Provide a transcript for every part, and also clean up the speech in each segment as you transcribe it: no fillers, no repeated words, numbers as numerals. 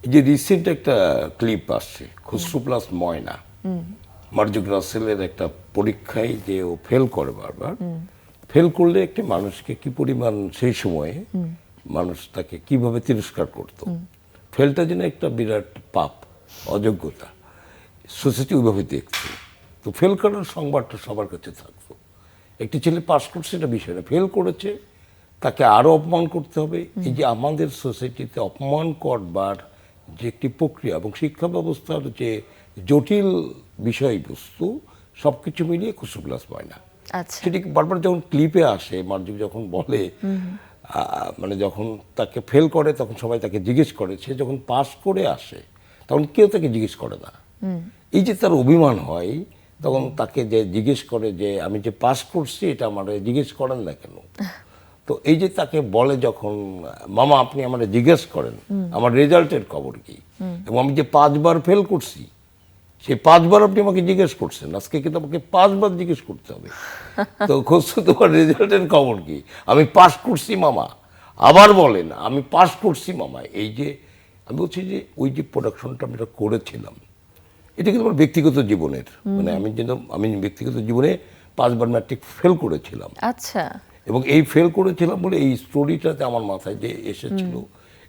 এই যে রিসেন্ট একটা ক্লিপ আসছে, খসরু প্লাস ময়না, মার্জুক রাসেলের একটা পরীক্ষায় যে ও ফেল করে বারবার। ফেল করলে একটি মানুষকে কি পরিমাণ সেই সময়ে মানুষ তাকে কিভাবে তিরস্কার করত। ফেলটা যেন একটা বিরাট পাপ, অযোগ্যতা, সোসাইটি ওইভাবে দেখছে। তো ফেল করার সংবাদটা সবার কাছে থাকতো। একটি ছেলে পাস করছে এটা বিষয় না, ফেল করেছে তাকে আরও অপমান করতে হবে। এই যে আমাদের সোসাইটিতে অপমান করবার যে একটি প্রক্রিয়া এবং শিক্ষা ব্যবস্থার যে জটিল বিষয়বস্তু সব কিছু মিলিয়ে খসরু প্লাস ময়না। আচ্ছা, সেটি বারবার যখন ক্লিপে আসে, মার্জুক যখন বলে, মানে যখন তাকে ফেল করে তখন সবাই তাকে জিজ্ঞেস করে, সে যখন পাস করে আসে তখন কেউ তাকে জিজ্ঞেস করে না। এই যে তার অভিমান হয়, তখন তাকে যে জিজ্ঞেস করে যে আমি যে পাস করছি এটা আমার জিজ্ঞেস করেন না কেন। তো এই যে তাকে বলে যখন, মামা আপনি আমার জিজ্ঞেস করেন আমার রেজাল্টের খবর কি, এবং আমি যে 5 বার ফেল করছি সেই 5 বার আপনি আমাকে জিজ্ঞেস করছেন, আজকে কিন্তু আমাকে 5 বার জিজ্ঞেস করতে হবে। তো খসরু তোমার রেজাল্টের খবর কি, আমি পাস করছি মামা, আবার বলেন আমি পাস করছি মামা। এই যে আমি বলছি যে ওই যে প্রোডাকশনটা আমরা করেছিলাম এটা কিন্তু আমার ব্যক্তিগত জীবনের, মানে আমি ব্যক্তিগত জীবনে 5 বার ম্যাট্রিক ফেল করেছিলাম। আচ্ছা, এবং এই ফেল করেছিলাম বলে এই স্টোরিটাতে আমার মাথায় যে এসেছিল,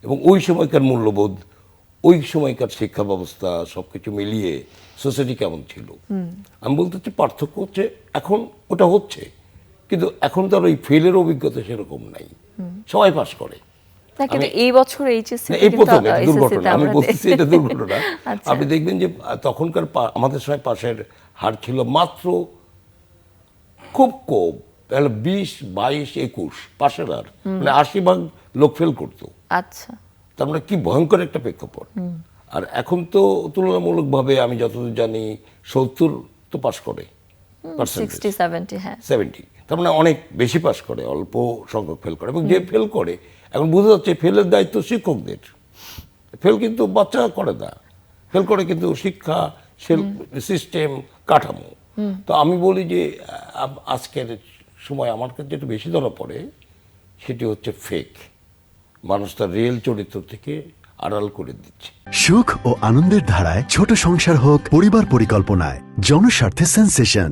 এবং ওই সময়কার মূল্যবোধ, ওই সময়কার শিক্ষা ব্যবস্থা সব কিছু মিলিয়ে সোসাইটি কেমন ছিল। আমি বলতে চাই পার্থক্য হচ্ছে এখন ওটা হচ্ছে, কিন্তু এখন তো আর ওই ফেলের অভিজ্ঞতা সেরকম নাই, সবাই পাস করে। না কিন্তু এই বছর এইচএসসি এই প্রথম এটা দুর্ঘটনা, আমি বলতেছি এটা দুর্ঘটনা। আপনি দেখবেন যে তখনকার আমাদের সময় পাশের হার ছিল মাত্র খুব কম, তাহলে 20, 22, 21 পাশের হার, মানে 80% লোক ফেল করতো। আচ্ছা, তার মানে কি ভয়ঙ্কর একটা প্রেক্ষাপট। আর এখন তো তুলনামূলকভাবে আমি যতদূর জানি 70 তো পাস করে, 60, 70, হ্যাঁ 70, তার মানে অনেক বেশি পাস করে, অল্প সংখ্যক ফেল করে। এবং যে ফেল করে এখন বোঝা যাচ্ছে ফেলের দায়িত্ব শিক্ষকদের। ফেল কিন্তু বাচ্চা করে না, ফেল করে কিন্তু শিক্ষা সিস্টেম, কাঠামো। তো আমি বলি যে আজকের সময় আমার কাছে যেটা বেশি ধরা পড়ে সেটি হচ্ছে ফেক, মানুষ তার রিয়েল চরিত্র থেকে আড়াল করে দিচ্ছে। সুখ ও আনন্দের ধারায় ছোট সংসার হোক পরিবার পরিকল্পনায়, জনস্বার্থে সেন্সেশন।